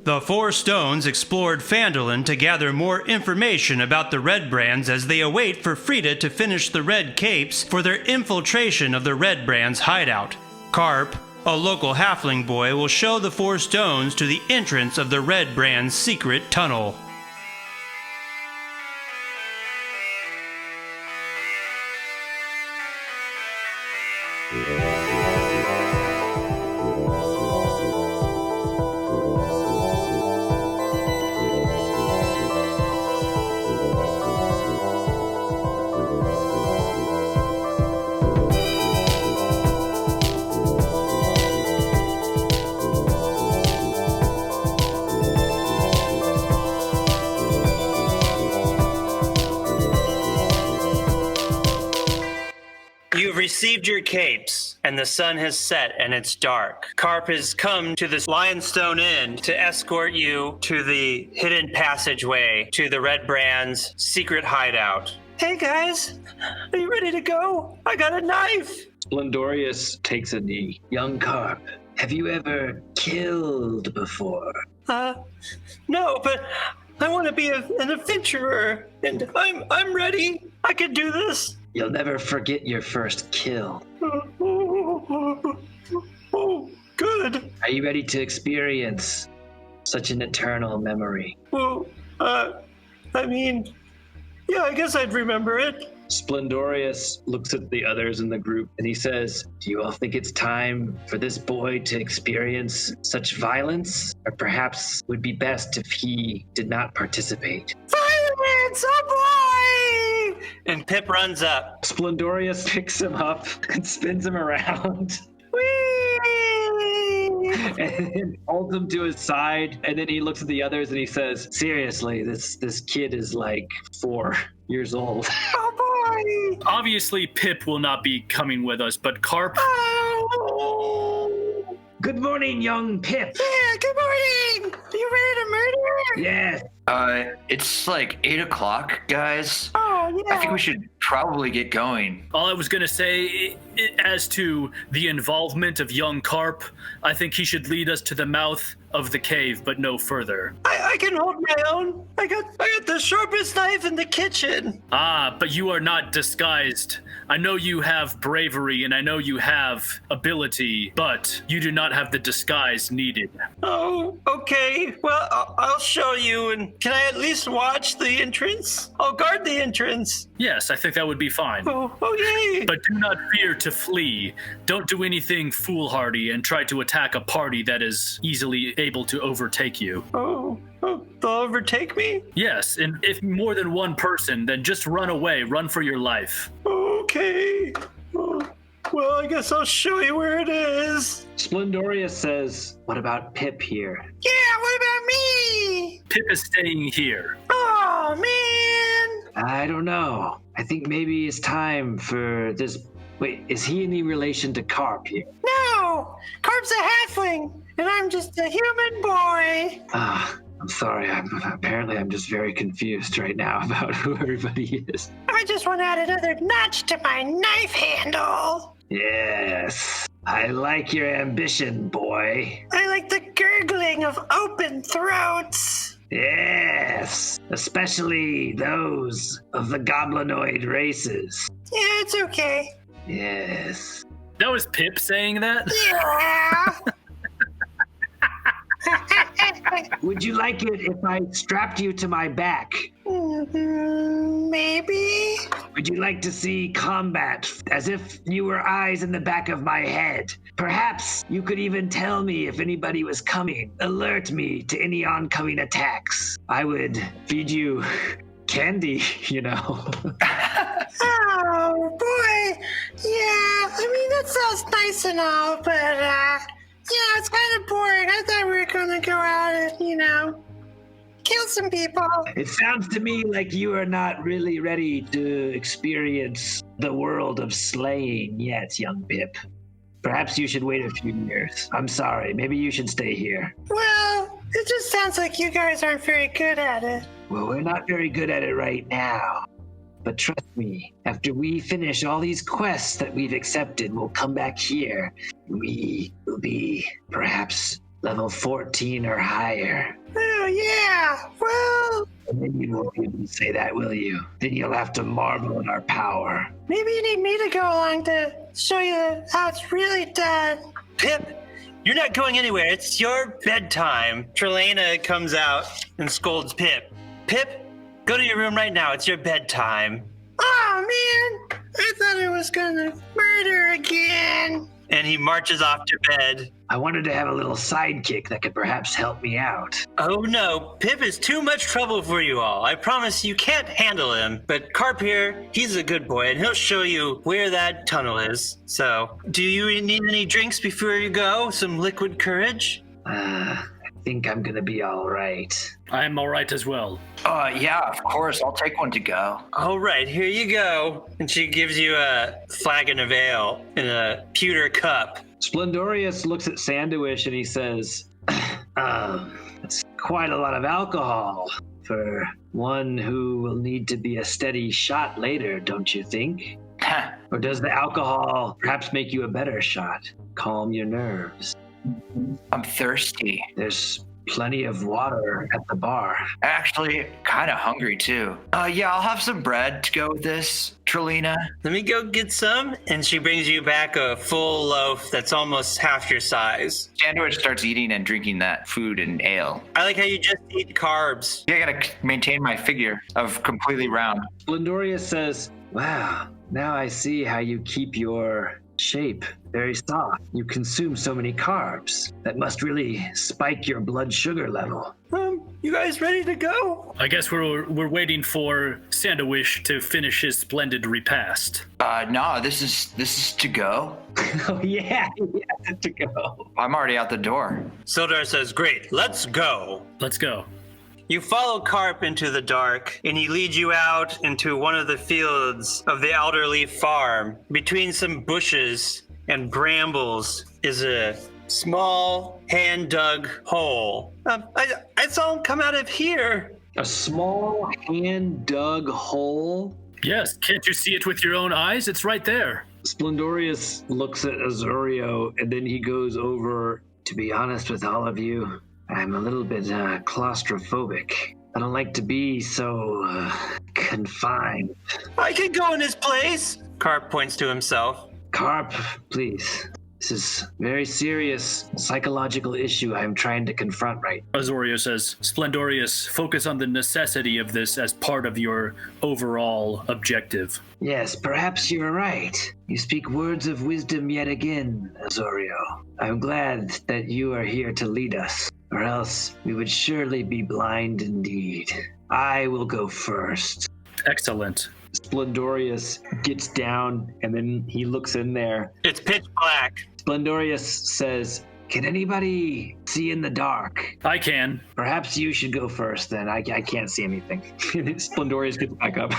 The four stones explored Phandlin to gather more information about the Redbrands as they await for Freda to finish the red capes for their infiltration of the Redbrands hideout. Carp, a local halfling boy, will show the four stones to the entrance of the Redbrand's secret tunnel. You've received your capes, and the sun has set and it's dark. Carp has come to this Lionstone Inn to escort you to the hidden passageway to the Redbrand's secret hideout. Hey guys, are you ready to go? I got a knife! Splendorius takes a knee. Young Carp, have you ever killed before? No, but I want to be an adventurer, and I'm ready. I can do this. You'll never forget your first kill. Oh, good. Are you ready to experience such an eternal memory? Well, I mean, yeah, I guess I'd remember it. Splendorius looks at the others in the group and he says, do you all think it's time for this boy to experience such violence? Or perhaps it would be best if he did not participate? Violence, oh boy! And Pip runs up. Splendorius picks him up and spins him around. And then holds him to his side, and then he looks at the others and he says, seriously, this kid is like 4 years old. Oh boy! Obviously, Pip will not be coming with us, but Carp... Oh. Good morning, young Pip. Yeah, good morning! Are you ready to murder? Yes. It's like 8 o'clock, guys. Oh, yeah. I think we should probably get going. All I was going to say, as to the involvement of young Carp, I think he should lead us to the mouth of the cave, but no further. I can hold my own. I got the sharpest knife in the kitchen. Ah, but you are not disguised. I know you have bravery and I know you have ability, but you do not have the disguise needed. Oh, okay. Well, I'll show you. And can I at least watch the entrance? I'll guard the entrance. Yes, I think that would be fine. Oh, yay. But do not fear to flee. Don't do anything foolhardy and try to attack a party that is easily able to overtake you. Oh, they'll overtake me? Yes, and if more than one person, then just run away. Run for your life. Okay. Oh, well, I guess I'll show you where it is. Splendorius says, what about Pip here? Yeah, what about me? Pip is staying here. Oh, man. I don't know. I think maybe it's time for this. Wait, is he any relation to Carp here? No, Carp's a halfling, and I'm just a human boy. I'm sorry. I'm just very confused right now about who everybody is. I just want to add another notch to my knife handle. Yes. I like your ambition, boy. I like the gurgling of open throats. Yes. Especially those of the goblinoid races. Yeah, it's okay. Yes. That was Pip saying that? Yeah. Would you like it if I strapped you to my back? Maybe. Would you like to see combat as if you were eyes in the back of my head? Perhaps you could even tell me if anybody was coming. Alert me to any oncoming attacks. I would feed you candy, you know. Oh, boy. Yeah, I mean, that sounds nice and all, but, yeah, it's kind of boring. I thought we were going to go out and, kill some people. It sounds to me like you are not really ready to experience the world of slaying yet, young Pip. Perhaps you should wait a few years. I'm sorry. Maybe you should stay here. Well, it just sounds like you guys aren't very good at it. Well, we're not very good at it right now. But trust me, after we finish all these quests that we've accepted, we'll come back here. We will be perhaps level 14 or higher. Oh, yeah. Well, And then you won't be able to say that, will you? Then you'll have to marvel at our power. maybe you need me to go along to show you how it's really done. Pip, you're not going anywhere. It's your bedtime. Trelana comes out and scolds Pip. Pip, go to your room right now. It's your bedtime. Oh, man. I thought I was gonna murder again. And he marches off to bed. I wanted to have a little sidekick that could perhaps help me out. Oh no, Pip is too much trouble for you all. I promise you can't handle him. But Carp here, he's a good boy, and he'll show you where that tunnel is. So, do you need any drinks before you go? Some liquid courage? I think I'm gonna be all right. I am all right as well. Yeah, of course. I'll take one to go. All right, here you go. And she gives you a flagon of ale in a pewter cup. Splendorius looks at Sandowish and he says, that's quite a lot of alcohol for one who will need to be a steady shot later, don't you think? Or does the alcohol perhaps make you a better shot? Calm your nerves. I'm thirsty. There's plenty of water at the bar. Actually, kind of hungry too. Yeah, I'll have some bread to go with this, Trelina. Let me go get some. And she brings you back a full loaf that's almost half your size. Sandwich starts eating and drinking that food and ale. I like how you just eat carbs. Yeah, I gotta maintain my figure of completely round. Splendorius says, wow, now I see how you keep your shape very soft. You consume so many carbs. That must really spike your blood sugar level. You guys ready to go? I guess we're waiting for Sandowish to finish his splendid repast. No, this is to go. Oh yeah, to go. I'm already out the door. Sildar says, great, let's go. Let's go. You follow Carp into the dark, and he leads you out into one of the fields of the Alderleaf farm. Between some bushes and brambles is a small hand-dug hole. I saw him come out of here. A small hand-dug hole. Yes, can't you see it with your own eyes? It's right there. Splendorius looks at Azurio, and then he goes over. To be honest with all of you, I'm a little bit claustrophobic. I don't like to be so confined. I can go in his place. Carp points to himself. Carp, please. This is a very serious psychological issue I'm trying to confront right now. Azurio says, Splendorius, focus on the necessity of this as part of your overall objective. Yes, perhaps you're right. You speak words of wisdom yet again, Azurio. I'm glad that you are here to lead us, or else we would surely be blind indeed. I will go first. Excellent. Splendorius gets down, and then he looks in there. It's pitch black. Splendorius says, can anybody see in the dark? I can. Perhaps you should go first then. I can't see anything. Splendorius gets back up.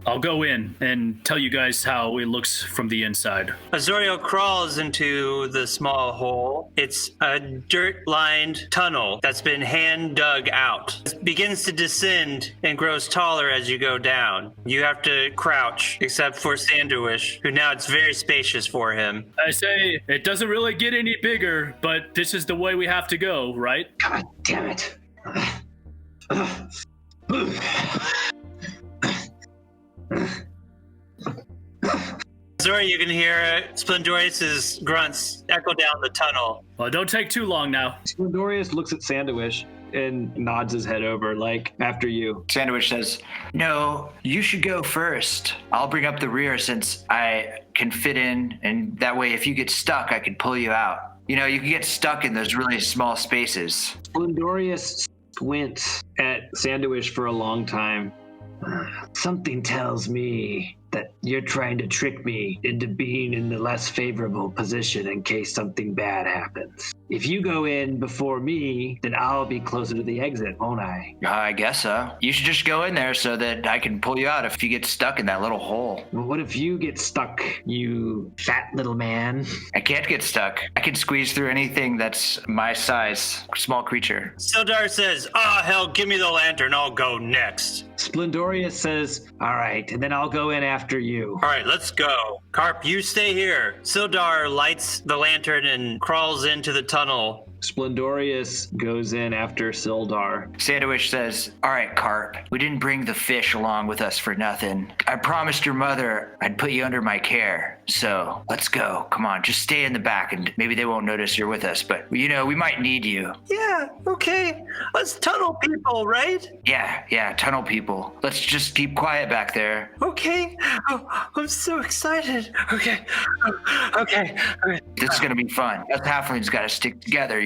I'll go in and tell you guys how it looks from the inside. Azurio crawls into the small hole. It's a dirt-lined tunnel that's been hand-dug out. It begins to descend and grows taller as you go down. You have to crouch, except for Sandowish, who now it's very spacious for him. I say, it doesn't really get any bigger, but this is the way we have to go, right? God damn it. Azurio, you can hear Splendorius' grunts echo down the tunnel. Well, don't take too long now. Splendorius looks at Sandowish and nods his head over, like, after you. Sandwich says, no, you should go first. I'll bring up the rear since I can fit in, and that way if you get stuck, I can pull you out. You know, you can get stuck in those really small spaces. Splendorius squints at Sandowish for a long time. Something tells me that you're trying to trick me into being in the less favorable position in case something bad happens. If you go in before me, then I'll be closer to the exit, won't I? I guess so. You should just go in there so that I can pull you out if you get stuck in that little hole. Well, what if you get stuck, you fat little man? I can't get stuck. I can squeeze through anything that's my size, small creature. Sildar says, hell, give me the lantern, I'll go next. Splendorius says, all right, and then I'll go in after after you. All right, let's go. Carp, you stay here. Sildar lights the lantern and crawls into the tunnel. Splendorius goes in after Sildar. Sandwich says, all right, Carp, we didn't bring the fish along with us for nothing. I promised your mother I'd put you under my care. So let's go. Come on, just stay in the back and maybe they won't notice you're with us. But, we might need you. Yeah, okay. Us tunnel people, right? Yeah, tunnel people. Let's just keep quiet back there. Okay. Oh, I'm so excited. Okay. This is going to be fun. Us halflings got to stick together,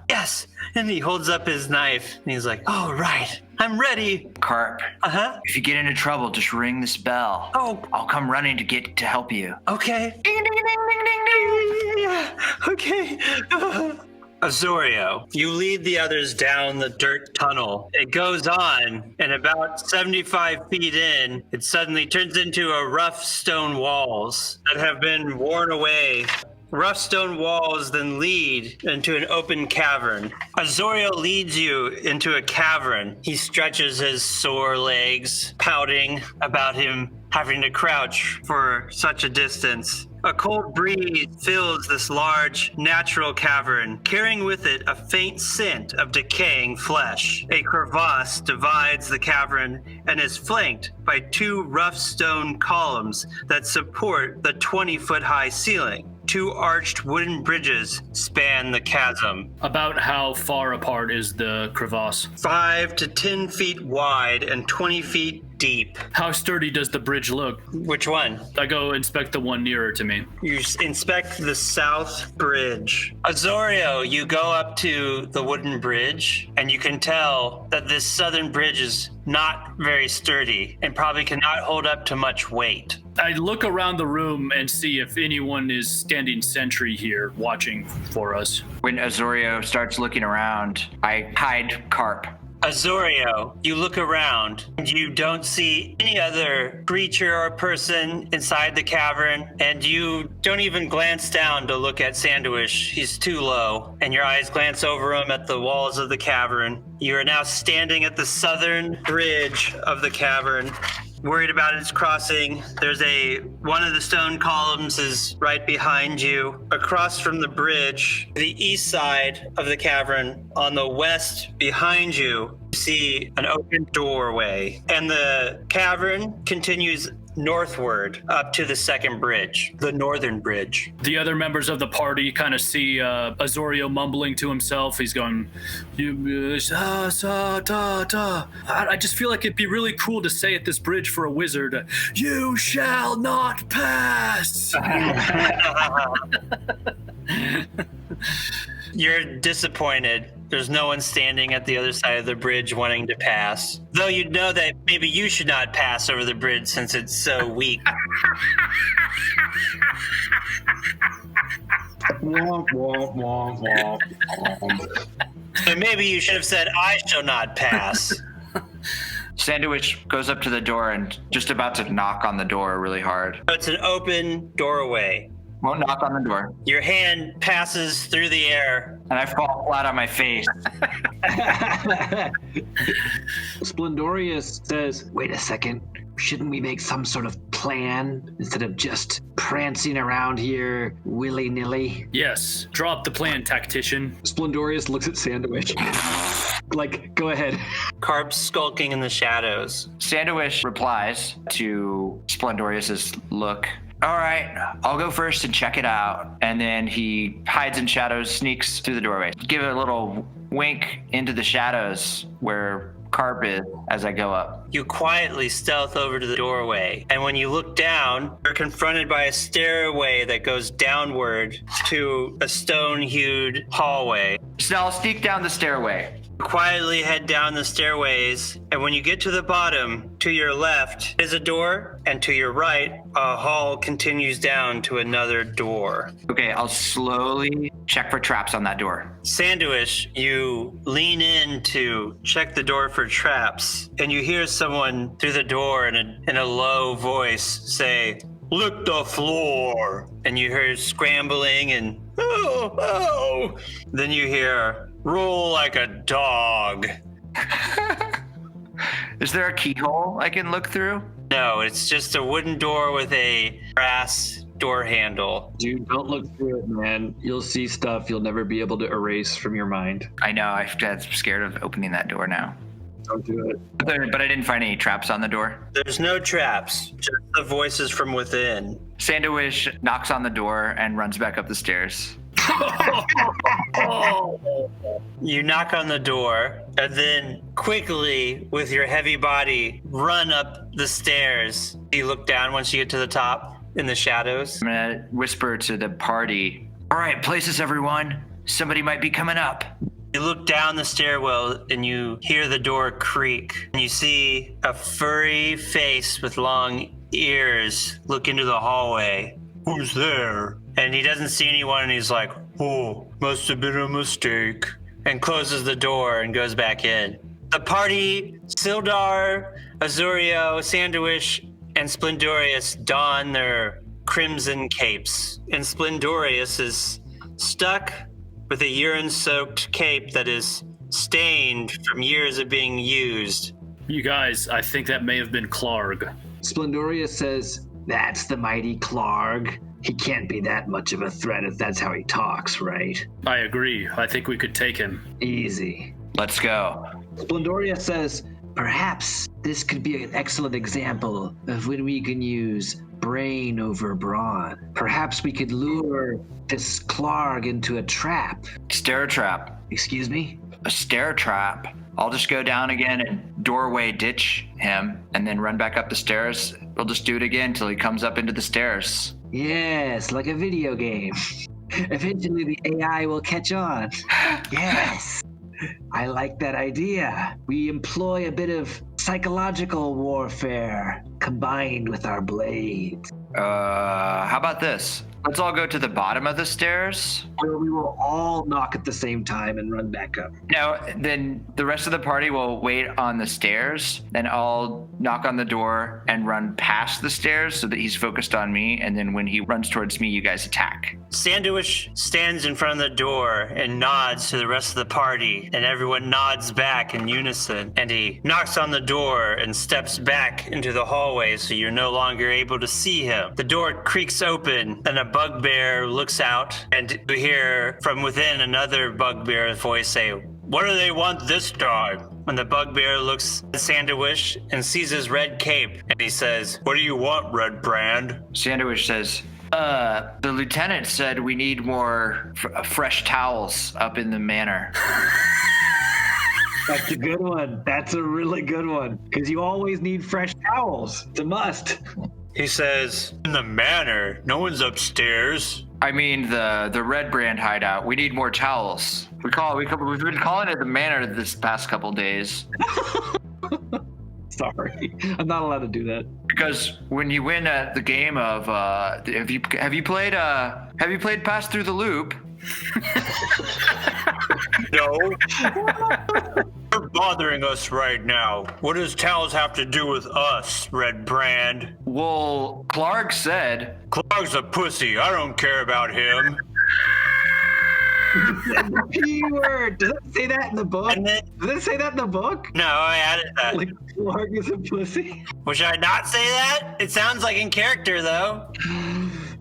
Yes. And he holds up his knife and he's like, all right, I'm ready. Carp. Uh-huh. If you get into trouble, just ring this bell. Oh. I'll come running to help you. Okay. Ding, ding, ding, ding, ding, ding. Yeah. Okay. Azorio, you lead the others down the dirt tunnel. It goes on, and about 75 feet in, it suddenly turns into a rough stone walls that have been worn away. Rough stone walls then lead into an open cavern. Azorio leads you into a cavern. He stretches his sore legs, pouting about him having to crouch for such a distance. A cold breeze fills this large, natural cavern, carrying with it a faint scent of decaying flesh. A crevasse divides the cavern and is flanked by two rough stone columns that support the 20-foot-high ceiling. Two arched wooden bridges span the chasm. About how far apart is the crevasse? 5 to 10 feet wide and 20 feet deep. How sturdy does the bridge look? Which one? I go inspect the one nearer to me. You inspect the south bridge. Azorio, you go up to the wooden bridge, and you can tell that this southern bridge is not very sturdy and probably cannot hold up to much weight. I look around the room and see if anyone is standing sentry here watching for us. When Azorio starts looking around, I hide Carp. Azorio, you look around and you don't see any other creature or person inside the cavern, and you don't even glance down to look at Sandwich. He's too low, and your eyes glance over him at the walls of the cavern. You are now standing at the southern bridge of the cavern, worried about its crossing. There's one of the stone columns is right behind you. Across from the bridge, the east side of the cavern, on the west behind you, you see an open doorway. And the cavern continues northward up to the second bridge, the northern bridge. The other members of the party kind of see Azorio mumbling to himself. He's going, I just feel like it'd be really cool to say at this bridge for a wizard, "You shall not pass." You're disappointed. There's no one standing at the other side of the bridge wanting to pass. Though you know that maybe you should not pass over the bridge since it's so weak. And maybe you should have said, "I shall not pass." Sandwich goes up to the door and just about to knock on the door really hard. It's an open doorway. Won't knock on the door. Your hand passes through the air. And I fall flat on my face. Splendorius says, wait a second. Shouldn't we make some sort of plan instead of just prancing around here willy-nilly? Yes, drop the plan, tactician. Splendorius looks at Sandwich. Like, go ahead. Carp's skulking in the shadows. Sandwich replies to Splendorious's look. All right, I'll go first and check it out. And then he hides in shadows, sneaks through the doorway. Give it a little wink into the shadows where Carp is as I go up. You quietly stealth over to the doorway, and when you look down, you're confronted by a stairway that goes downward to a stone-hued hallway. So I'll sneak down the stairway. Quietly head down the stairways, and when you get to the bottom, to your left is a door, and to your right, a hall continues down to another door. Okay, I'll slowly check for traps on that door. Sandwich, you lean in to check the door for traps, and you hear someone through the door in a low voice say, "Lick the floor." And you hear scrambling and, oh. Then you hear, "Roll like a dog." Is there a keyhole I can look through? No, it's just a wooden door with a brass door handle. Dude, don't look through it, man. You'll see stuff you'll never be able to erase from your mind. I know. I'm scared of opening that door now. Don't do it. But I didn't find any traps on the door. There's no traps, just the voices from within. Sandwich knocks on the door and runs back up the stairs. You knock on the door and then quickly, with your heavy body, run up the stairs. You look down once you get to the top in the shadows. I'm gonna whisper to the party. All right, places, everyone. Somebody might be coming up. You look down the stairwell and you hear the door creak. And you see a furry face with long ears look into the hallway. Who's there? And he doesn't see anyone and he's like, oh, must have been a mistake. And closes the door and goes back in. The party, Sildar, Azurio, Sandwich, and Splendorius don their crimson capes. And Splendorius is stuck with a urine-soaked cape that is stained from years of being used. You guys, I think that may have been Clarg. Splendorius says, that's the mighty Clarg. He can't be that much of a threat if that's how he talks, right? I agree. I think we could take him. Easy. Let's go. Splendorius says, perhaps this could be an excellent example of when we can use brain over brawn. Perhaps we could lure this Clarg into a trap. Stair trap. Excuse me? A stair trap. I'll just go down again and doorway ditch him and then run back up the stairs. We'll just do it again until he comes up into the stairs. Yes, like a video game. Eventually the AI will catch on. Yes. I like that idea. We employ a bit of psychological warfare combined with our blades. How about this? Let's all go to the bottom of the stairs. Where we will all knock at the same time and run back up. No, then the rest of the party will wait on the stairs. Then I'll knock on the door and run past the stairs so that he's focused on me. And then when he runs towards me, you guys attack. Sandwich stands in front of the door and nods to the rest of the party, and everyone nods back in unison. And he knocks on the door and steps back into the hallway so you're no longer able to see him. The door creaks open and a bugbear looks out, and you hear from within another bugbear voice say, "What do they want this time?" And the bugbear looks at Sandwich and sees his red cape, and he says, "What do you want, Redbrand?" Sandwich says, the lieutenant said we need more fresh towels up in the manor. That's a good one. That's a really good one. Because you always need fresh towels. It's a must. He says, "In the manor, no one's upstairs." I mean the Redbrand hideout. We need more towels. We've been calling it the manor this past couple days. Sorry. I'm not allowed to do that. Because when you win at the game of have you played Pass Through the Loop? No. You're bothering us right now. What does towels have to do with us, Redbrand? Well, Clark said. Clark's a pussy. I don't care about him. The P word. Does it say that in the book? And then, Does it say that in the book? no, I added that. Like Clark is a pussy? Should I not say that? It sounds like in character, though.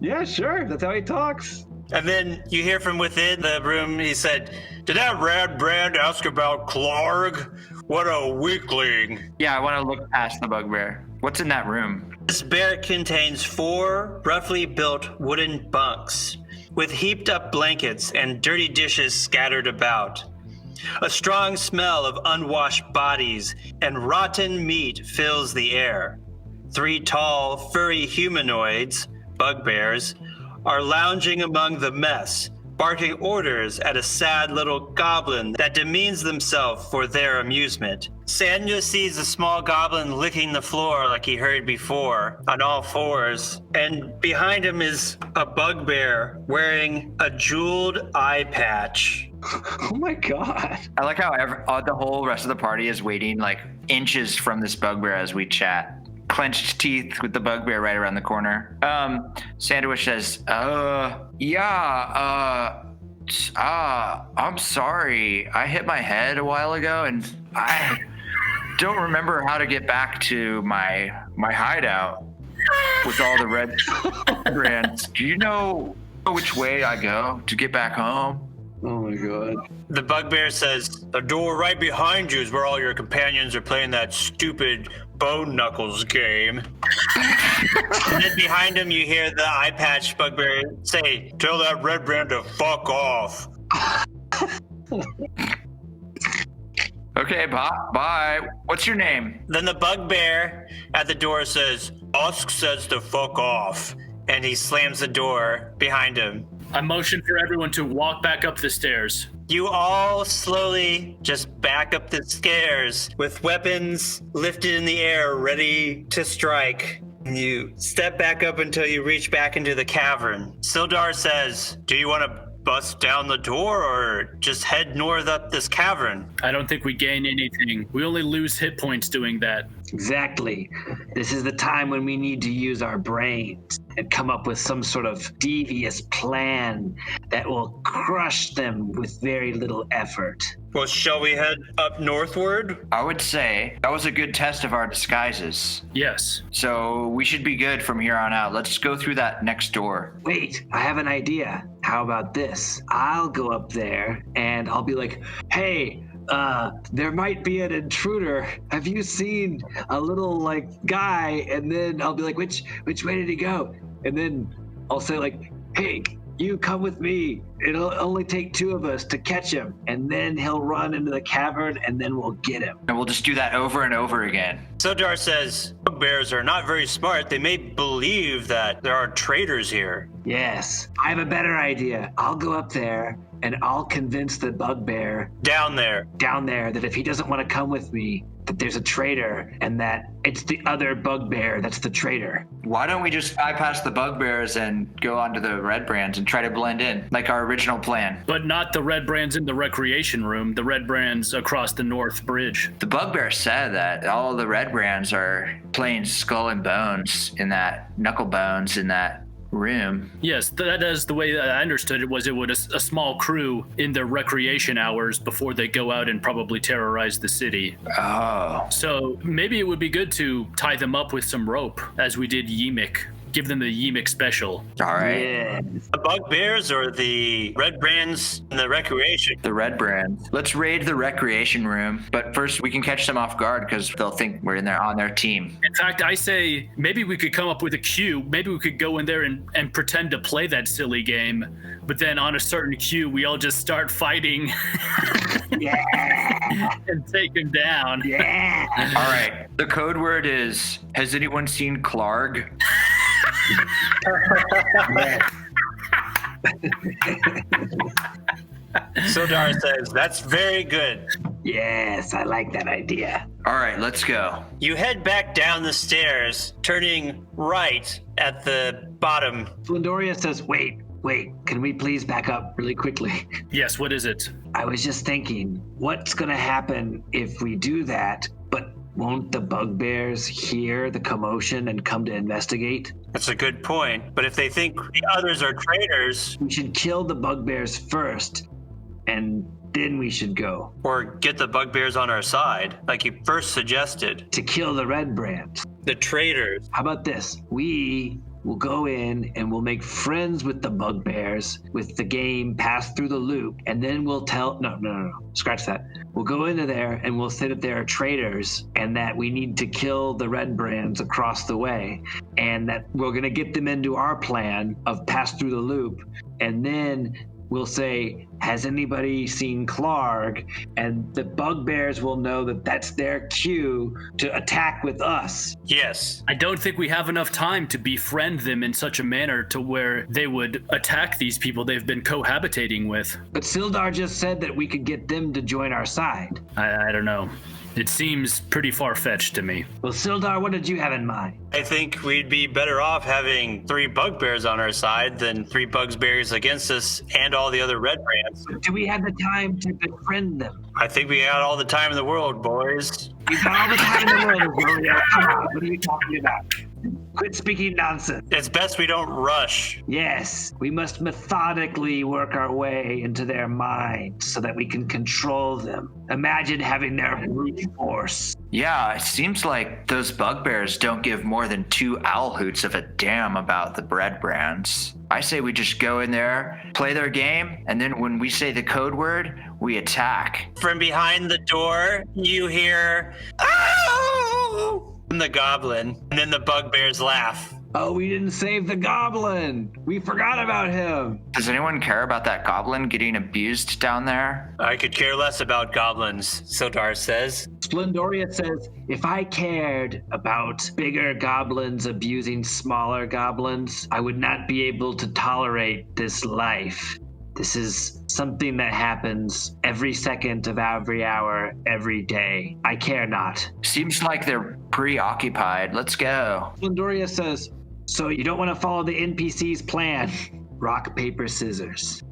Yeah, sure. That's how he talks. And then you hear from within the room, he said, "Did that Redbrand ask about Clark? What a weakling." Yeah, I want to look past the bugbear. What's in that room? This barrack contains 4 roughly built wooden bunks with heaped up blankets and dirty dishes scattered about. A strong smell of unwashed bodies and rotten meat fills the air. 3 tall, furry humanoids, bugbears, are lounging among the mess, barking orders at a sad little goblin that demeans themselves for their amusement. Sandra sees a small goblin licking the floor like he heard before, on all fours, and behind him is a bugbear wearing a jeweled eye patch. Oh my god. I like how the whole rest of the party is waiting like inches from this bugbear as we chat. Clenched teeth with the bugbear right around the corner. Sandwich says, I'm sorry. I hit my head a while ago and I don't remember how to get back to my my hideout with all the red brands. Do you know which way I go to get back home? Oh my god. The bugbear says, the door right behind you is where all your companions are playing that stupid bone knuckles game. And then behind him, you hear the eye patch bugbear say, tell that Redbrand to fuck off. Okay, bye. What's your name? Then the bugbear at the door says, Osk says to fuck off. And he slams the door behind him. I motion for everyone to walk back up the stairs. You all slowly just back up the stairs with weapons lifted in the air, ready to strike. And you step back up until you reach back into the cavern. Sildar says, do you want to bust down the door or just head north up this cavern? I don't think we gain anything. We only lose hit points doing that. Exactly. This is the time when we need to use our brains and come up with some sort of devious plan that will crush them with very little effort. Well, shall we head up northward? I would say that was a good test of our disguises. Yes. So we should be good from here on out. Let's go through that next door. Wait, I have an idea. How about this? I'll go up there and I'll be like, hey, there might be an intruder. Have you seen a little guy? And then I'll be like, which way did he go? And then I'll say like, hey, you come with me. It'll only take two of us to catch him. And then he'll run into the cavern and then we'll get him. And we'll just do that over and over again. Sildar says, bugbears are not very smart. They may believe that there are traitors here. Yes, I have a better idea. I'll go up there and I'll convince the bugbear Down there that if he doesn't want to come with me, that there's a traitor and that it's the other bugbear that's the traitor. Why don't we just bypass the bugbears and go onto the Redbrands and try to blend in, like our original plan? But not the Redbrands in the recreation room, the Redbrands across the North Bridge. The bugbear said that all the Redbrands are playing skull and bones in that, knuckle bones in that room. Yes, that is the way that I understood it. Was it would a small crew in their recreation hours before they go out and probably terrorize the city. Oh. So maybe it would be good to tie them up with some rope, as we did Yimik. Give them the Yimik special. All right. Yeah. The bugbears or the Redbrands in the recreation? The Redbrands. Let's raid the recreation room, but first we can catch them off guard because they'll think we're in there on their team. In fact, I say maybe we could come up with a cue. Maybe we could go in there and pretend to play that silly game, but then on a certain cue, we all just start fighting. Yeah. And take him down. Yeah. All right. The code word is, has anyone seen Clark? Sildar says, that's very good. Yes, I like that idea. All right, let's go. You head back down the stairs, turning right at the bottom. Flandoria says, wait, can we please back up really quickly? Yes, what is it? I was just thinking, what's going to happen if we do that, but won't the bugbears hear the commotion and come to investigate? That's a good point. But if they think the others are traitors, We should kill the bugbears first, and then we should go or get the bugbears on our side, like you first suggested, to kill the Redbrands. the traitors. How about this? We will go in and we'll make friends with the bugbears with the game Pass Through the Loop, and then we'll tell no, scratch that. We'll go into there and we'll say that there are traitors and that we need to kill the Redbrands across the way, and that we're going to get them into our plan of Pass Through the Loop, and then we'll say, has anybody seen Clark? And the bugbears will know that that's their cue to attack with us. Yes. I don't think we have enough time to befriend them in such a manner to where they would attack these people they've been cohabitating with. But Sildar just said that we could get them to join our side. I don't know. It seems pretty far-fetched to me. Well, Sildar, what did you have in mind? I think we'd be better off having 3 bugbears on our side than 3 bugbears against us and all the other Redbrands. Do we have the time to befriend them? I think we got all the time in the world, boys. We've got all the time in the world, Julio. Come on, what are you talking about? Quit speaking nonsense. It's best we don't rush. Yes, we must methodically work our way into their minds so that we can control them. Imagine having their brute force. Yeah, it seems like those bugbears don't give more than 2 owl hoots of a damn about the Redbrands. I say we just go in there, play their game, and then when we say the code word, we attack. From behind the door, you hear, "Oh!" from the goblin, and then the bugbears laugh. Oh, we didn't save the goblin. We forgot about him. Does anyone care about that goblin getting abused down there? I could care less about goblins, Sildar says. Splendoria says, if I cared about bigger goblins abusing smaller goblins, I would not be able to tolerate this life. This is something that happens every second of every hour, every day. I care not. Seems like they're preoccupied. Let's go. Splendoria says, so you don't want to follow the NPC's plan. Rock, paper, scissors.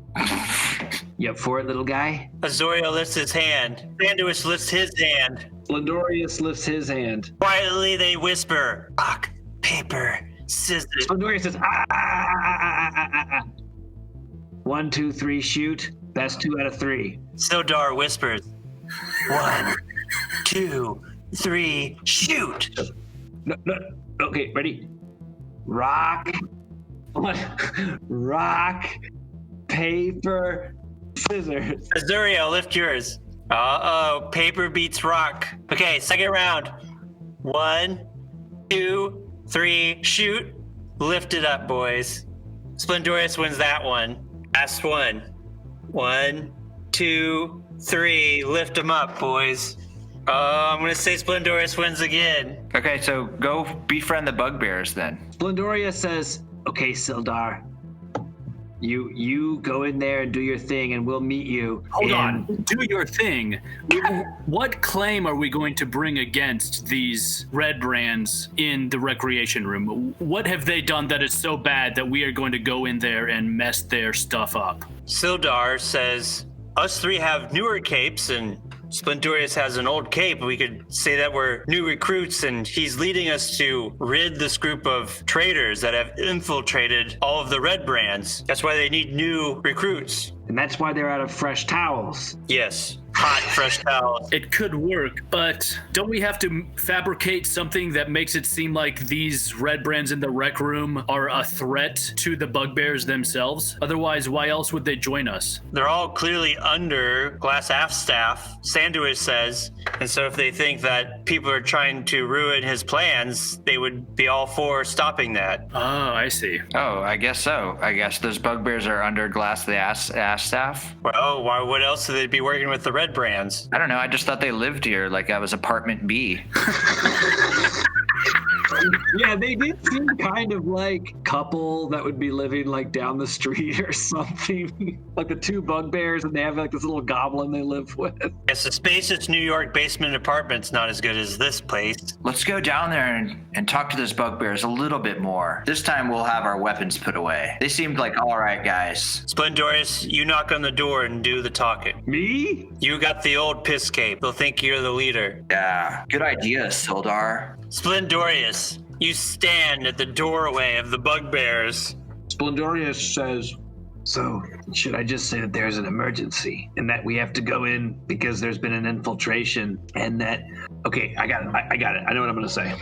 You up for it, little guy? Azoria lifts his hand. Sanduish lifts his hand. Splendorius lifts his hand. Quietly they whisper, rock, paper, scissors. Splendoria says, 1, 2, 3, shoot. Best 2 out of 3. Sildar whispers, 1, 2, 3, shoot. No. Okay, ready? Rock, paper, scissors. Azurio, lift yours. Uh-oh, paper beats rock. Okay, second round. 1, 2, 3, shoot. Lift it up, boys. Splendorius wins that one. Last one. 1, 2, 3, lift them up, boys. I'm gonna say Splendorius wins again. Okay, so go befriend the bugbears then. Splendoria says, okay, Sildar, you go in there and do your thing and we'll meet you. Hold on, do your thing. What claim are we going to bring against these Redbrands in the recreation room? What have they done that is so bad that we are going to go in there and mess their stuff up? Sildar says, us 3 have newer capes and Splendorius has an old cape. We could say that we're new recruits and he's leading us to rid this group of traitors that have infiltrated all of the Redbrands. That's why they need new recruits. And that's why they're out of fresh towels. Yes, hot, fresh towels. It could work, but don't we have to fabricate something that makes it seem like these Redbrands in the rec room are a threat to the bugbears themselves? Otherwise, why else would they join us? They're all clearly under Glass Half Staff, Sanduish says. And so if they think that people are trying to ruin his plans, they would be all for stopping that. Oh, I see. Oh, I guess so. I guess those bugbears are under Glass the ass staff. Well, why? What else would they be working with the Redbrands? I don't know. I just thought they lived here like I was apartment B. Yeah, they did seem kind of like a couple that would be living like down the street or something. Like the 2 bugbears and they have like this little goblin they live with. Yes, the spacious New York basement apartment's not as good as this place. Let's go down there and talk to those bugbears a little bit more. This time we'll have our weapons put away. They seemed like all right guys. Splendorius, you knock on the door and do the talking. Me? You got the old piss cape. They'll think you're the leader. Yeah, good idea, Sildar. Splendorius, you stand at the doorway of the bugbears. Splendorius says, so should I just say that there's an emergency and that we have to go in because there's been an infiltration and that, okay, I got it. I know what I'm going to say.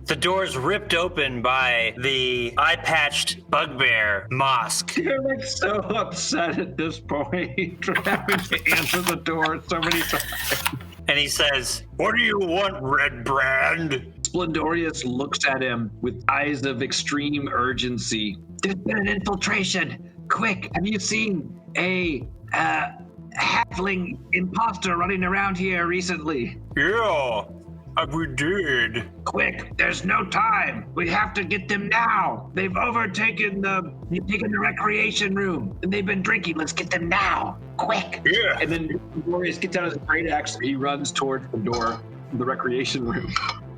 The door's ripped open by the eye-patched bugbear, Mosk. They're like so upset at this point for having to answer the door so many times. And he says, what do you want, Redbrand? Splendorius looks at him with eyes of extreme urgency. There's been an infiltration. Quick, have you seen a halfling imposter running around here recently? Yeah, we did. Quick, there's no time. We have to get them now. They've taken the recreation room and they've been drinking. Let's get them now. Quick. Yeah. And then Splendorius gets out his great axe and he runs towards the door of the recreation room.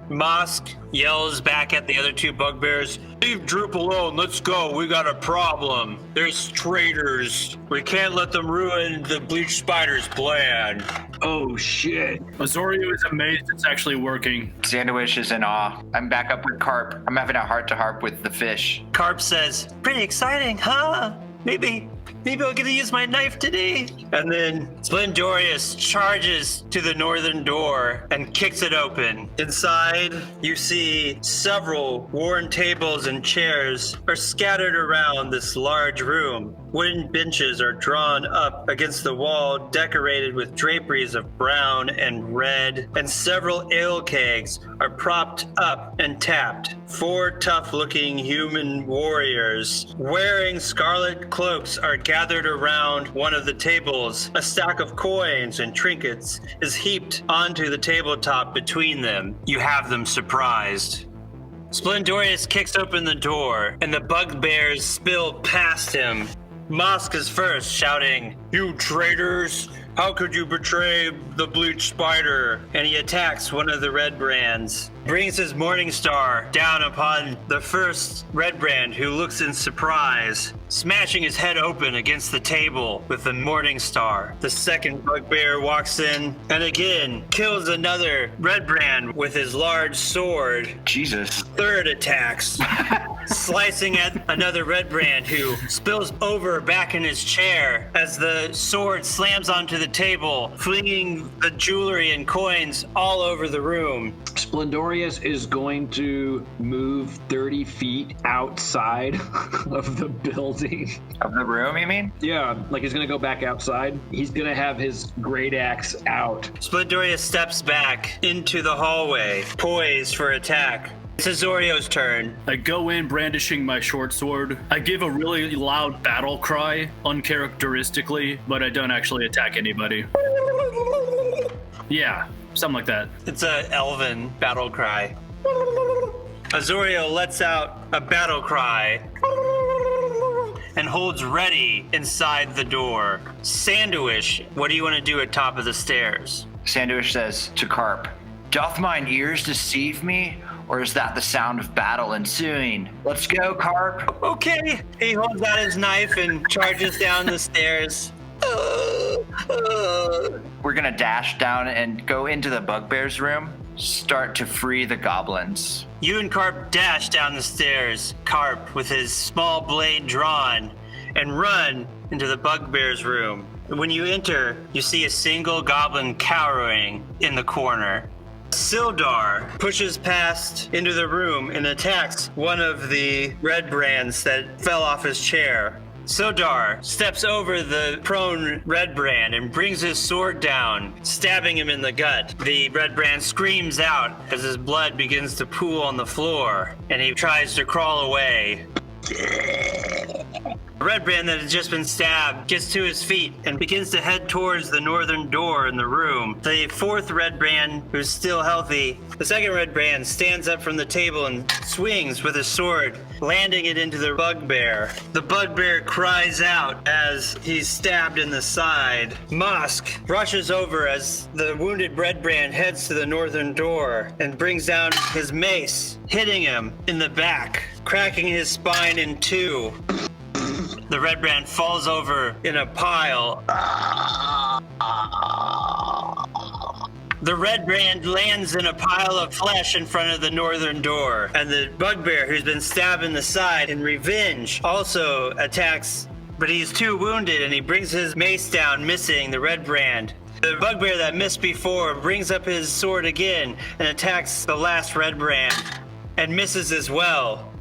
Mosk yells back at the other 2 bugbears, leave Droop alone, let's go, we got a problem. There's traitors. We can't let them ruin the Bleach Spider's plan. Oh shit. Azorio is amazed it's actually working. Sandwich is in awe. I'm back up with Carp. I'm having a heart-to-heart with the fish. Carp says, "Pretty exciting, huh? Maybe I'll get to use my knife today." And then Splendorius charges to the northern door and kicks it open. Inside, you see several worn tables and chairs are scattered around this large room. Wooden benches are drawn up against the wall, decorated with draperies of brown and red, and several ale kegs are propped up and tapped. 4 tough-looking human warriors wearing scarlet cloaks are gathered around one of the tables. A stack of coins and trinkets is heaped onto the tabletop between them. You have them surprised. Splendorius kicks open the door, and the bugbears spill past him. Mosk is first, shouting, "You traitors! How could you betray the bleached spider?" And he attacks one of the Redbrands. Brings his morning star down upon the first Redbrand, who looks in surprise, smashing his head open against the table with the morning star. The second bugbear walks in and again kills another Redbrand with his large sword. Jesus. Third attacks, slicing at another Redbrand, who spills over back in his chair as the sword slams onto the table, flinging the jewelry and coins all over the room. Splendorius is going to move 30 feet outside of the building. Of the room, you mean? Yeah, like he's going to go back outside. He's going to have his great axe out. Splendorius steps back into the hallway, poised for attack. It's Azorio's turn. I go in brandishing my short sword. I give a really loud battle cry, uncharacteristically, but I don't actually attack anybody. Yeah, something like that. It's a elven battle cry. Azorio lets out a battle cry and holds ready inside the door. Sandwich, what do you want to do at top of the stairs? Sandwich says to Carp, "Doth mine ears deceive me, or is that the sound of battle ensuing? Let's go, Carp." Okay. He holds out his knife and charges down the stairs. We're gonna dash down and go into the bugbear's room, start to free the goblins. You and Carp dash down the stairs, Carp with his small blade drawn, and run into the bugbear's room. When you enter, you see a single goblin cowering in the corner. Sildar pushes past into the room and attacks one of the Redbrands that fell off his chair. Sildar steps over the prone Redbrand and brings his sword down, stabbing him in the gut. The Redbrand screams out as his blood begins to pool on the floor, and he tries to crawl away. The Redbrand that has just been stabbed gets to his feet and begins to head towards the northern door in the room. The fourth Redbrand, who's still healthy, the second Redbrand stands up from the table and swings with his sword, landing it into the bugbear. The bugbear cries out as he's stabbed in the side. Mosk rushes over as the wounded Redbrand heads to the northern door and brings down his mace, hitting him in the back, cracking his spine in two. The Redbrand falls over in a pile. The Redbrand lands in a pile of flesh in front of the northern door, and the bugbear, who's been stabbed in the side in revenge, also attacks, but he's too wounded and he brings his mace down, missing the Redbrand. The bugbear that missed before brings up his sword again and attacks the last Redbrand, and misses as well.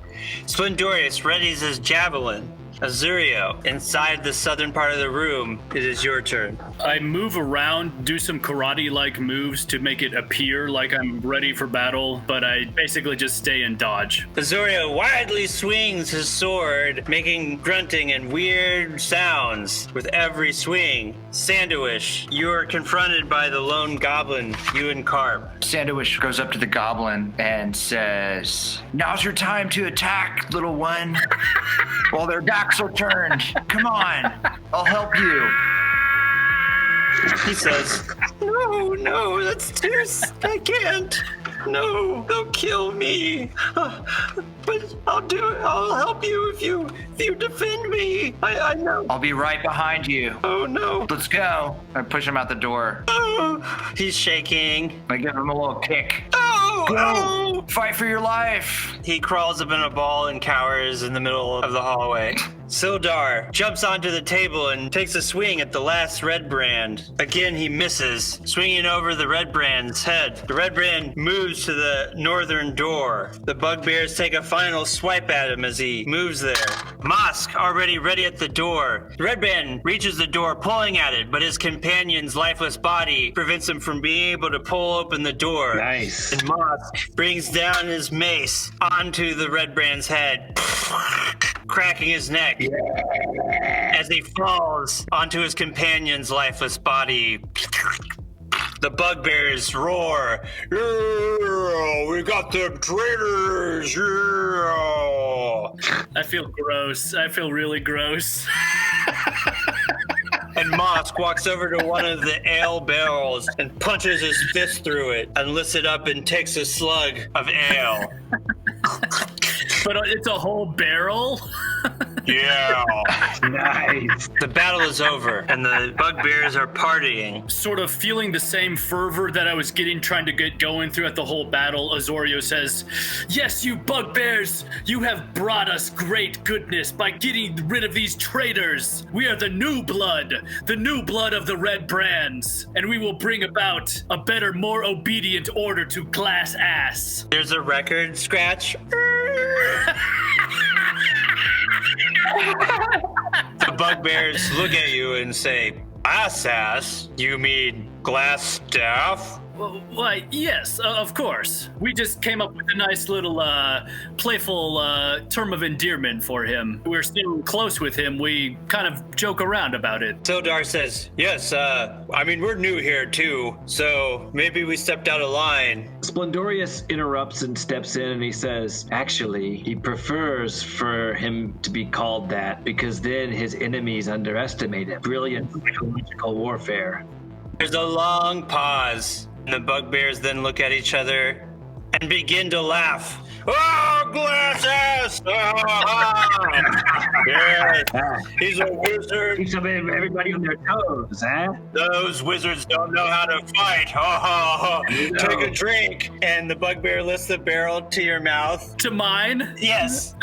Splendorius readies his javelin. Azurio, inside the southern part of the room, it is your turn. I move around, do some karate-like moves to make it appear like I'm ready for battle, but I basically just stay and dodge. Azurio wildly swings his sword, making grunting and weird sounds with every swing. Sandwich, you are confronted by the lone goblin, you and Carp. Sandwich goes up to the goblin and says, "Now's your time to attack, little one. While their backs are turned. Come on, I'll help you." He says, No, that's too... I can't. No, they'll kill me. But I'll do it. I'll help you if you defend me. I know. I'll be right behind you. Oh no. Let's go. I push him out the door. Oh, he's shaking. I give him a little kick. Oh, Go. oh. Fight for your life. He crawls up in a ball and cowers in the middle of the hallway. Sildar jumps onto the table and takes a swing at the last Redbrand. Again, he misses, swinging over the Redbrand's head. The Redbrand moves to the northern door. The bugbears take a final swipe at him as he moves there. Mosk already ready at the door. The Redbrand reaches the door, pulling at it, but his companion's lifeless body prevents him from being able to pull open the door. Nice. And Mosk brings down his mace onto the Redbrand's head, cracking his neck as he falls onto his companion's lifeless body. The bugbears roar, "Yeah, we got them traitors! Yeah!" I feel gross. I feel really gross. And Mosk walks over to one of the ale barrels and punches his fist through it and lifts it up and takes a slug of ale. But it's a whole barrel? Yeah. Nice. The battle is over and the bugbears are partying. Sort of feeling the same fervor that I was trying to get going throughout the whole battle, Azorio says, "Yes, you bugbears, you have brought us great goodness by getting rid of these traitors. We are the new blood of the Redbrands, and we will bring about a better, more obedient order to Glass Ass." There's a record scratch. The bugbears look at you and say, "Ass? You mean glass staff?" Why, yes, of course. We just came up with a nice little playful term of endearment for him. We're so close with him, we kind of joke around about it. Sildar says, "Yes, I mean, we're new here too, so maybe we stepped out of line." Splendorius interrupts and steps in and he says, actually, he prefers for him to be called that because then his enemies underestimate him. Brilliant psychological warfare. There's a long pause, and the bugbears then look at each other and begin to laugh. "Oh, glass ass! Yes, he's a wizard. Keeps everybody on their toes, huh? Those wizards don't know how to fight. Oh, take a drink." And the bugbear lifts the barrel to your mouth. To mine? Yes.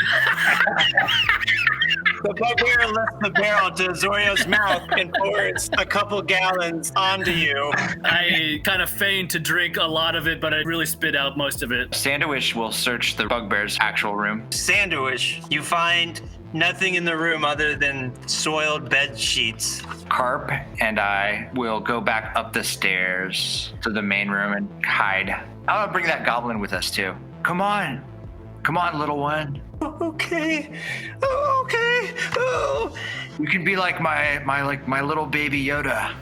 The bugbear lifts the barrel to Zorio's mouth and pours a couple gallons onto you. I kind of feign to drink a lot of it, but I really spit out most of it. Sandwich will search the bugbear's actual room. Sandwich, you find nothing in the room other than soiled bed sheets. Carp and I will go back up the stairs to the main room and hide. I'll bring that goblin with us too. Come on, little one. Okay. Oh, okay. Oh. You can be like my little baby Yoda.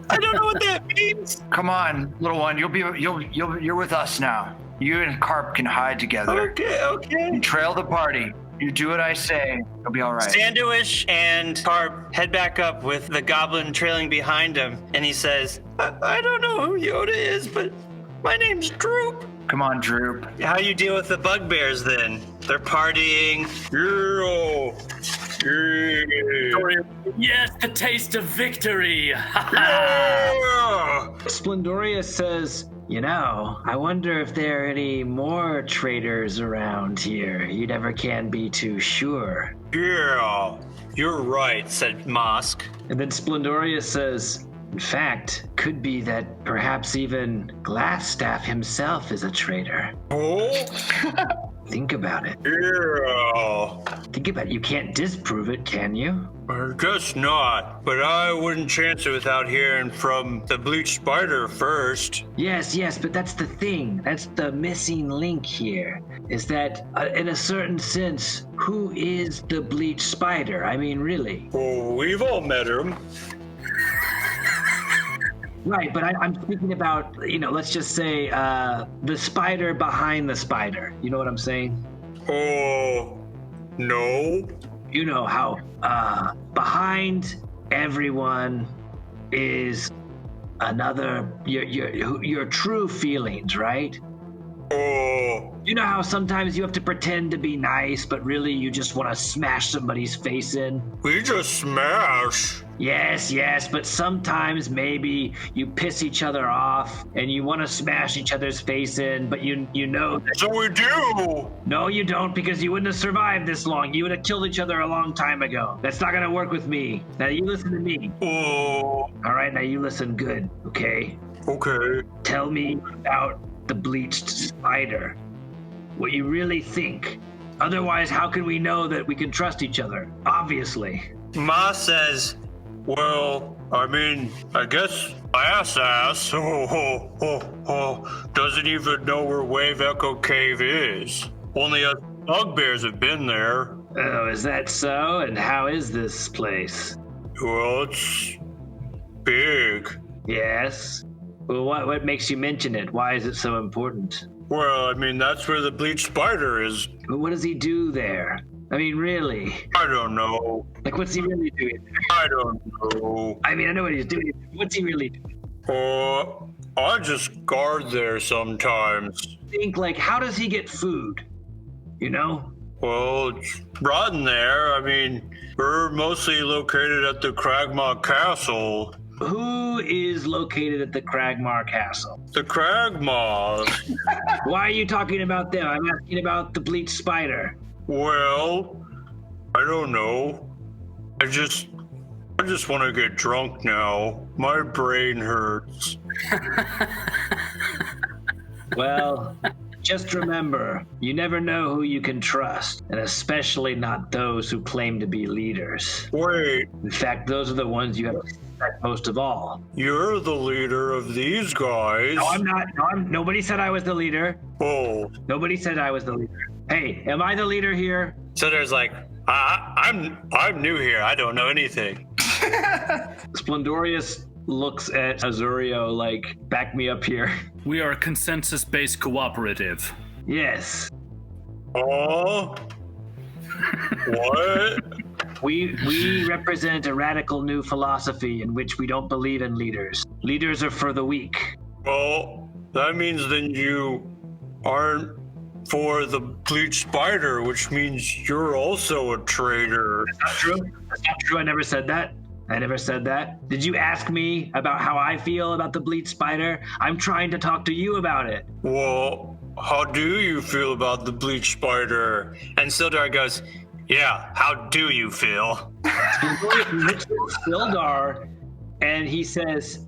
I don't know what that means. Come on, little one. You're with us now. You and Carp can hide together. Okay. You trail the party. You do what I say. You'll be all right. Sandwich and Carp head back up with the goblin trailing behind him, and he says, I don't know who Yoda is, but my name's Droop. Come on, Droop. How you deal with the bugbears then? They're partying. Yes, the taste of victory. Splendorius says, I wonder if there are any more traitors around here. You never can be too sure. Yeah, you're right, said Mosk. And then Splendorius says, in fact, could be that perhaps even Glassstaff himself is a traitor. Oh? Think about it. Yeah. Think about it. You can't disprove it, can you? I guess not, but I wouldn't chance it without hearing from the bleached spider first. Yes, but that's the thing. That's the missing link here, is that in a certain sense, who is the bleached spider? I mean, really. Oh, we've all met him. Right, but I'm speaking about, let's just say the spider behind the spider. You know what I'm saying? Oh, no. You know how behind everyone is your true feelings, right? Oh, You know how sometimes you have to pretend to be nice, but really you just want to smash somebody's face in? we just smash. Yes, but sometimes maybe you piss each other off and you want to smash each other's face in, but you know that. So we do. No, you don't, because you wouldn't have survived this long. You would have killed each other a long time ago. That's not going to work with me. Now you listen to me. Oh, All right, now you listen good, okay? okay. Tell me about the bleached spider. What you really think. Otherwise, how can we know that we can trust each other? Obviously. Ma says, well, I mean, I guess ass doesn't even know where Wave Echo Cave is. Only us bugbears have been there. Oh, is that so? And how is this place? Well, it's big. Yes. Well, what makes you mention it? Why is it so important? Well, I mean, that's where the bleached spider is. But what does he do there? I mean, really? I don't know. Like, what's he really doing there? I don't know. I mean, I know what he's doing. What's he really doing? I just guard there sometimes. Think, like, how does he get food? You know? Well, it's rotten there. I mean, we're mostly located at the Cragmaw Castle. Who is located at the Cragmar Castle? The Cragmaws. Why are you talking about them? I'm asking about the bleached spider. Well, I don't know. I just want to get drunk now. My brain hurts. Well, just remember, you never know who you can trust, and especially not those who claim to be leaders. Wait, In fact, those are the ones you have to respect most of all. you're the leader of these guys. No, I'm not. No, nobody said I was the leader. Oh. Nobody said I was the leader. Hey, am I the leader here? So there's like, I'm new here. I don't know anything. Splendorius looks at Azurio like, back me up here. We are a consensus-based cooperative. Yes. Oh. What? We represent a radical new philosophy in which we don't believe in leaders. Leaders are for the weak. Well, that means then you aren't for the bleached spider, which means you're also a traitor. That's not true. That's not true. I never said that. I never said that. Did you ask me about how I feel about the bleached spider? I'm trying to talk to you about it. Well, how do you feel about the bleached spider? And Sildar goes, yeah, how do you feel? Looks at Sildar and he says,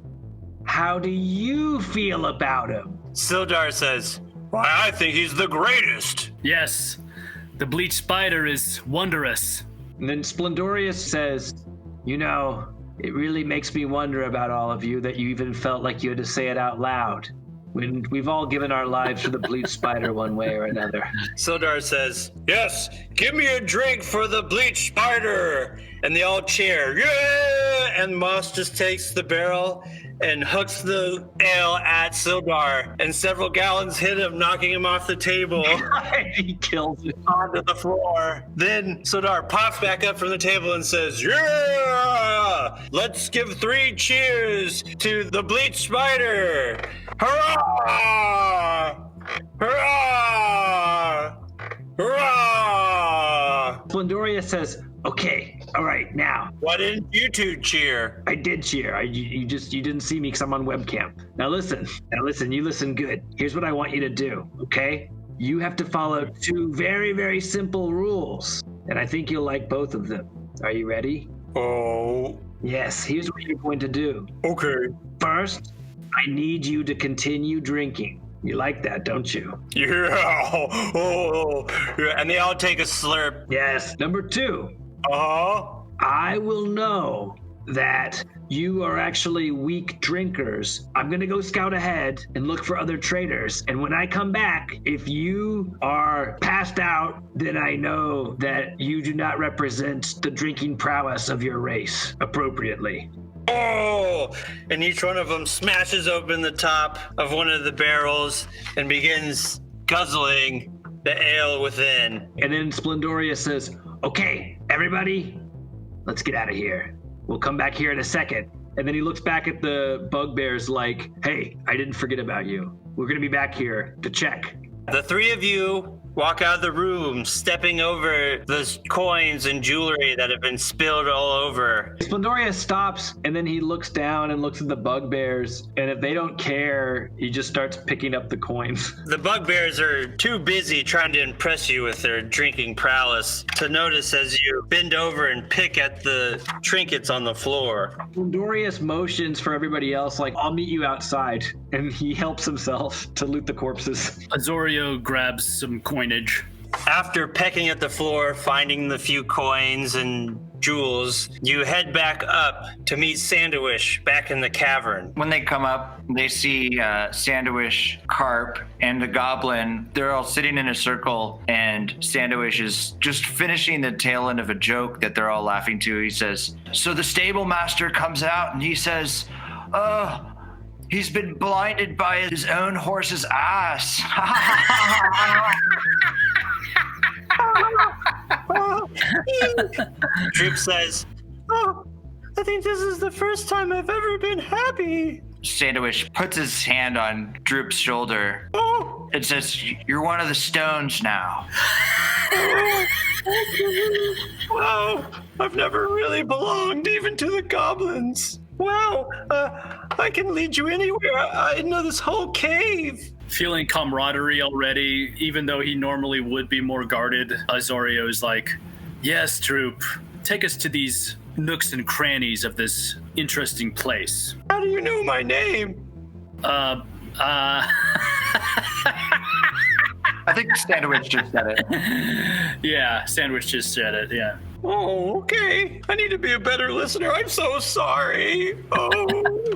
how do you feel about him? Sildar says, why, I think he's the greatest. Yes, the bleached spider is wondrous. And then Splendorius says, you know, it really makes me wonder about all of you that you even felt like you had to say it out loud. When we've all given our lives for the bleached spider one way or another. Sildar says, yes, give me a drink for the bleached spider. And they all cheer, yeah! And Moss just takes the barrel and hooks the ale at Sildar. And several gallons hit him, knocking him off the table He kills it. onto the floor. Then Sildar pops back up from the table and says, yeah! Let's give 3 cheers to the bleached spider. Hurrah! Hurrah! Hurrah! Splendorius says, okay, all right, now. Why didn't you two cheer? I did cheer. You didn't see me because I'm on webcam. Now listen, you listen good. Here's what I want you to do, okay? You have to follow 2 very, very simple rules, and I think you'll like both of them. Are you ready? Oh, Yes, here's what you're going to do. okay. First, I need you to continue drinking. You like that, don't you? Yeah. Oh, yeah. And they all take a slurp. Yes. Number 2, Uh-huh. I will know that you are actually weak drinkers. I'm going to go scout ahead and look for other traders. And when I come back, if you are passed out, then I know that you do not represent the drinking prowess of your race appropriately. Oh, and each one of them smashes open the top of one of the barrels and begins guzzling the ale within. And then Splendorius says, okay, everybody, let's get out of here. We'll come back here in a second. And then he looks back at the bugbears like, hey, I didn't forget about you. We're going to be back here to check. The three of you walk out of the room, stepping over the coins and jewelry that have been spilled all over. Splendoria stops, and then he looks down and looks at the bugbears, and if they don't care, he just starts picking up the coins. The bugbears are too busy trying to impress you with their drinking prowess to notice as you bend over and pick at the trinkets on the floor. Splendoria motions for everybody else, like, I'll meet you outside, and he helps himself to loot the corpses. Azorio grabs some coinage. After pecking at the floor, finding the few coins and jewels, you head back up to meet Sandowish back in the cavern. When they come up, they see Sandowish, Carp, and the goblin. They're all sitting in a circle, and Sandowish is just finishing the tail end of a joke that they're all laughing to. He says, so the stable master comes out and he says, he's been blinded by his own horse's ass. Droop says, oh, I think this is the first time I've ever been happy. Sandowish puts his hand on Droop's shoulder. Oh, It says, you're one of the stones now. wow, I've never really belonged even to the goblins. Wow, I can lead you anywhere. I know this whole cave. Feeling camaraderie already, even though he normally would be more guarded, Azorio is like, yes, Droop, take us to these nooks and crannies of this interesting place. How do you know my name? I think Sandwich just said it. Yeah, Sandwich just said it, yeah. Oh, okay. I need to be a better listener. I'm so sorry. Oh.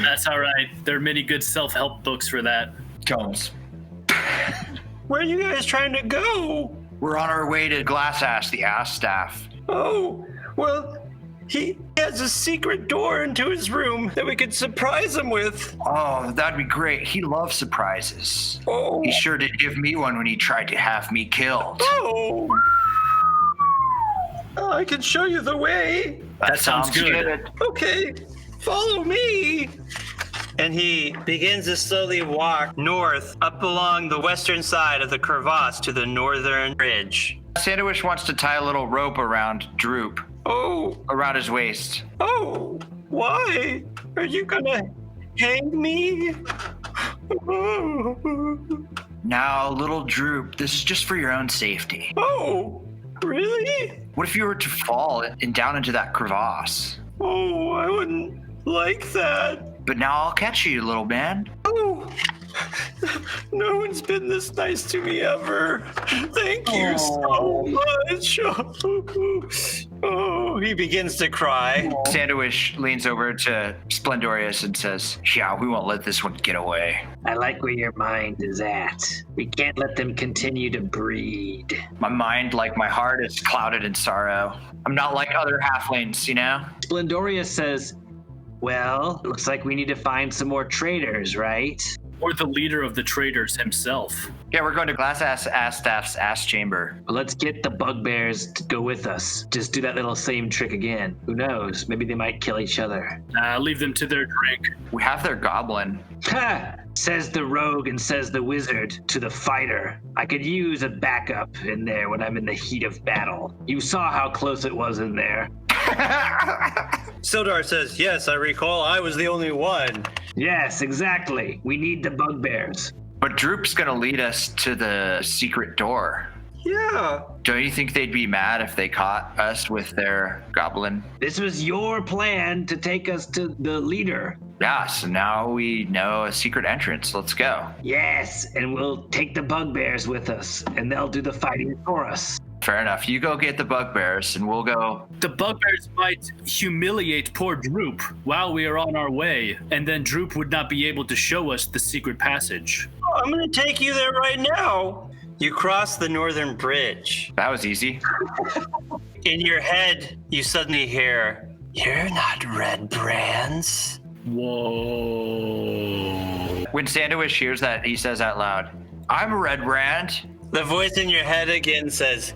That's all right. There are many good self-help books for that. Jones. Where are you guys trying to go? We're on our way to Glass Ass, the ass staff. Oh, well, he has a secret door into his room that we could surprise him with. Oh, that'd be great. He loves surprises. Oh. He sure did give me one when he tried to have me killed. Oh. I can show you the way. That sounds good. Okay, follow me. And he begins to slowly walk north up along the western side of the crevasse to the northern bridge. Sandwich wants to tie a little rope around Droop, Oh, around his waist. oh, why? Are you gonna hang me? Now, little Droop, this is just for your own safety. Oh, really? What if you were to fall and down into that crevasse? Oh, I wouldn't like that. But now I'll catch you, little man. Oh, no one's been this nice to me ever. Thank you so much. Oh, he begins to cry. Sandwich leans over to Splendorius and says, yeah, we won't let this one get away. I like where your mind is at. We can't let them continue to breed. My mind, like my heart, is clouded in sorrow. I'm not like other halflings, you know? Splendoria says, Well, looks like we need to find some more traders, right? Or the leader of the traders himself. Yeah, we're going to Glass Ass Staff's ass chamber. let's get the bugbears to go with us. Just do that little same trick again. Who knows? Maybe they might kill each other. Leave them to their drink. We have their goblin. Ha! Says the rogue and says the wizard to the fighter. I could use a backup in there when I'm in the heat of battle. You saw how close it was in there. Sildar says, yes, I recall I was the only one. Yes, exactly. We need the bugbears. But Droop's going to lead us to the secret door. Yeah. Don't you think they'd be mad if they caught us with their goblin? This was your plan to take us to the leader. Yeah, so now we know a secret entrance. Let's go. Yes, and we'll take the bugbears with us, and they'll do the fighting for us. Fair enough. You go get the bugbears, and we'll go. The bugbears might humiliate poor Droop while we are on our way, and then Droop would not be able to show us the secret passage. Oh, I'm going to take you there right now. You cross the northern bridge. That was easy. In your head, you suddenly hear, you're not Redbrands. Whoa. When Sandwich hears that, he says out loud, I'm a Redbrand. The voice in your head again says,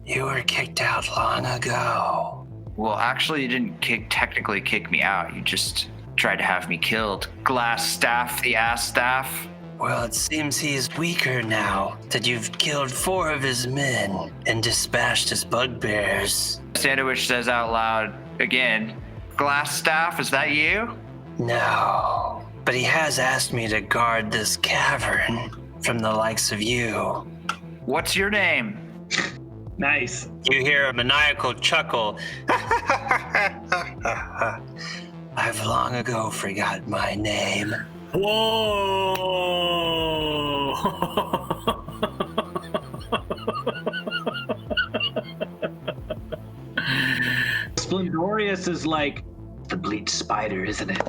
you were kicked out long ago. Well, actually, you didn't technically kick me out. You just tried to have me killed. Glass staff, the ass staff. Well, it seems he's weaker now that you've killed 4 of his men and dispatched his bugbears. Sandwich says out loud again, glass staff, is that you? No, but he has asked me to guard this cavern from the likes of you. What's your name? Nice. You hear a maniacal chuckle. I've long ago forgot my name. Whoa! Splendorious is like the bleached spider, isn't it?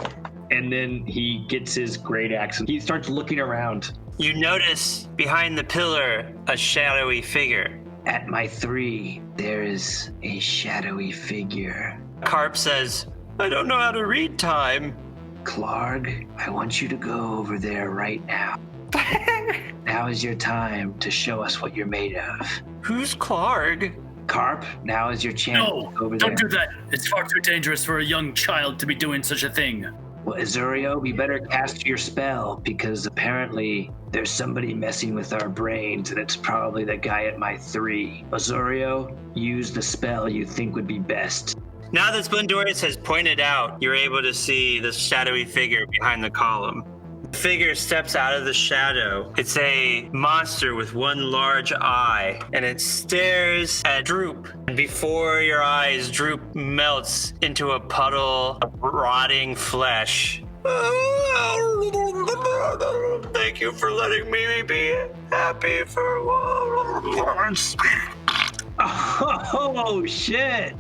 And then he gets his great axe and he starts looking around. You notice behind the pillar a shadowy figure. At my 3, there is a shadowy figure. Carp says, I don't know how to read time. Clark, I want you to go over there right now. Now is your time to show us what you're made of. Who's Clark? Carp, now is your chance No, to go over don't there. do that. It's far too dangerous for a young child to be doing such a thing. Well, Azurio, we better cast your spell because apparently there's somebody messing with our brains and it's probably the guy at my 3. Azurio, use the spell you think would be best. Now that Splendorius has pointed out, you're able to see the shadowy figure behind the column. The figure steps out of the shadow. It's a monster with one large eye, and it stares at Droop. And before your eyes, Droop melts into a puddle of rotting flesh. Thank you for letting me be happy for once. Oh, shit.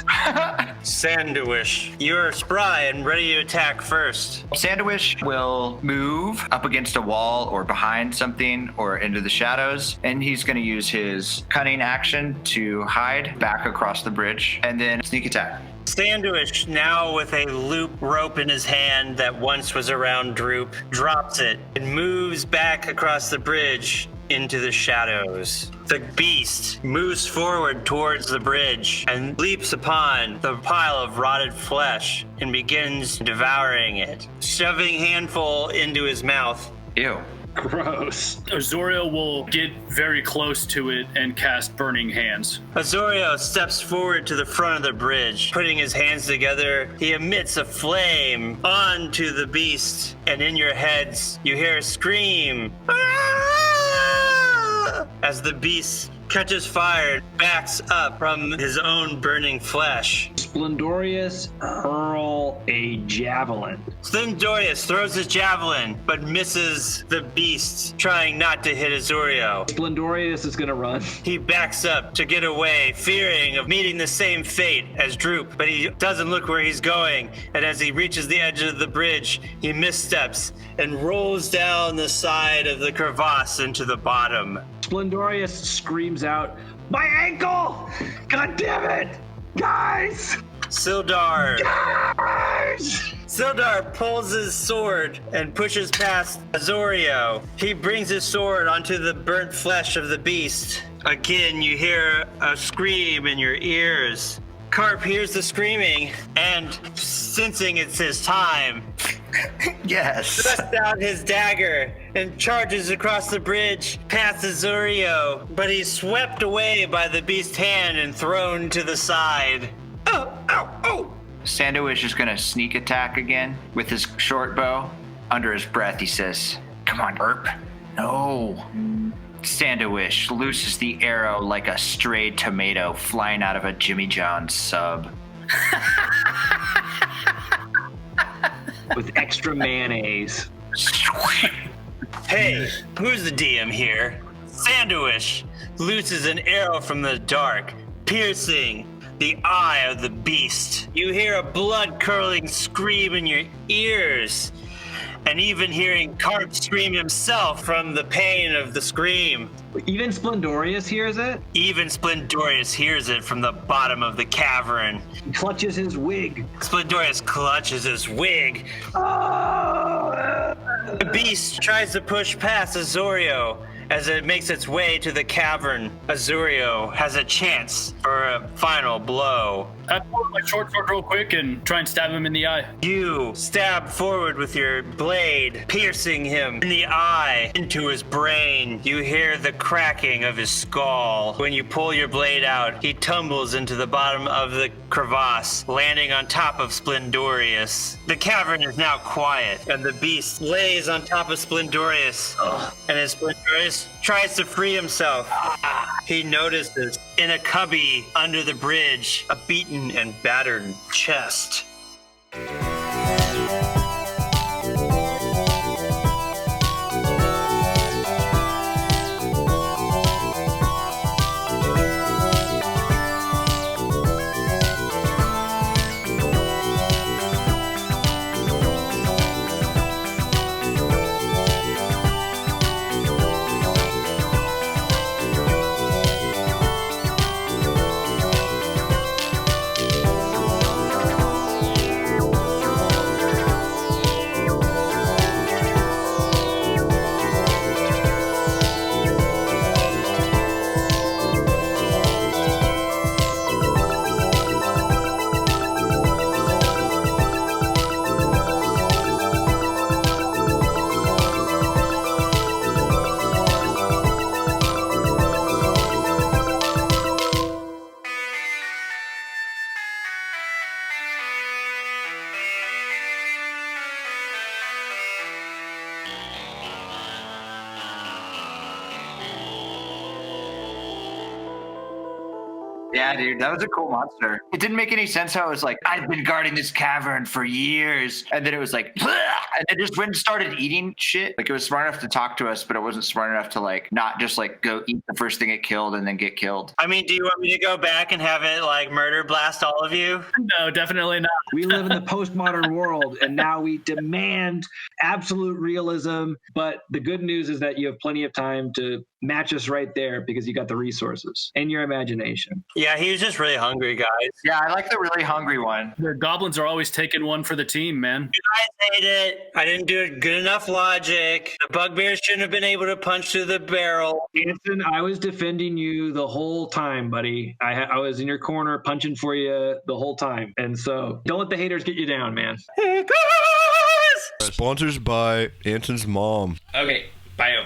Sandowish, you're spry and ready to attack first. Sandwich will move up against a wall or behind something or into the shadows, and he's going to use his cunning action to hide back across the bridge and then sneak attack. Sandowish, now with a loop rope in his hand that once was around Droop, drops it and moves back across the bridge into the shadows. The beast moves forward towards the bridge and leaps upon the pile of rotted flesh and begins devouring it, shoving handful into his mouth. Ew. Gross. Azurio will get very close to it and cast Burning Hands. Azurio steps forward to the front of the bridge. Putting his hands together, he emits a flame onto the beast, and in your heads, you hear a scream. As the beast catches fire, backs up from his own burning flesh. Splendorious hurl a javelin. Splendorius throws his javelin, but misses the beast, trying not to hit Azurio. Splendorious is gonna run. He backs up to get away, fearing of meeting the same fate as Droop, but he doesn't look where he's going, and as he reaches the edge of the bridge, he missteps and rolls down the side of the crevasse into the bottom. Splendorious screams out, "My ankle! God damn it! Guys! Sildar. Guys!" Sildar pulls his sword and pushes past Azurio. He brings his sword onto the burnt flesh of the beast. Again, you hear a scream in your ears. Carp hears the screaming and, sensing it's his time, Yes. thrusts out his dagger and charges across the bridge past Azurio, but he's swept away by the beast's hand and thrown to the side. Oh, ow, oh! Sandwich is going to sneak attack again with his short bow. Under his breath, he says, "Come on, Erp." No. Sandwich looses the arrow like a stray tomato flying out of a Jimmy John's sub. With extra mayonnaise. Hey, who's the DM here? Sandwich looses an arrow from the dark, piercing the eye of the beast. You hear a blood-curdling scream in your ears, and even hearing Carp scream himself from the pain of the scream. Even Splendorious hears it. Even Splendorius hears it from the bottom of the cavern. He clutches his wig. Splendorius clutches his wig. The beast tries to push past Azurio as it makes its way to the cavern. Azurio has a chance for a final blow. I pull out my short sword real quick and try and stab him in the eye. You stab forward with your blade, piercing him in the eye, into his brain. You hear the cracking of his skull. When you pull your blade out, he tumbles into the bottom of the crevasse, landing on top of Splendorius. The cavern is now quiet, and the beast lays on top of Splendorius. And as Splendorius tries to free himself, he notices in a cubby under the bridge a beaten and battered chest. Yeah, dude, that was a cool monster. It didn't make any sense how it was like, I've been guarding this cavern for years. And then it was like, "Bleh!" And it just went and started eating shit. Like, it was smart enough to talk to us, but it wasn't smart enough to, like, not just, like, go eat the first thing it killed and then get killed. I mean, do you want me to go back and have it, like, murder blast all of you? No, definitely not. We live in the postmodern world, and now we demand absolute realism. But the good news is that you have plenty of time to match us right there because you got the resources and your imagination. Yeah, he was just really hungry, guys. Yeah, I like the really hungry one. The goblins are always taking one for the team, man. You guys hate it. I didn't do it good enough logic. The bugbear shouldn't have been able to punch through the barrel. Anson, I was defending you the whole time, buddy. I was in your corner punching for you the whole time. And so don't let the haters get you down, man. Hey, guys! Sponsors by Anson's mom. Okay, bye.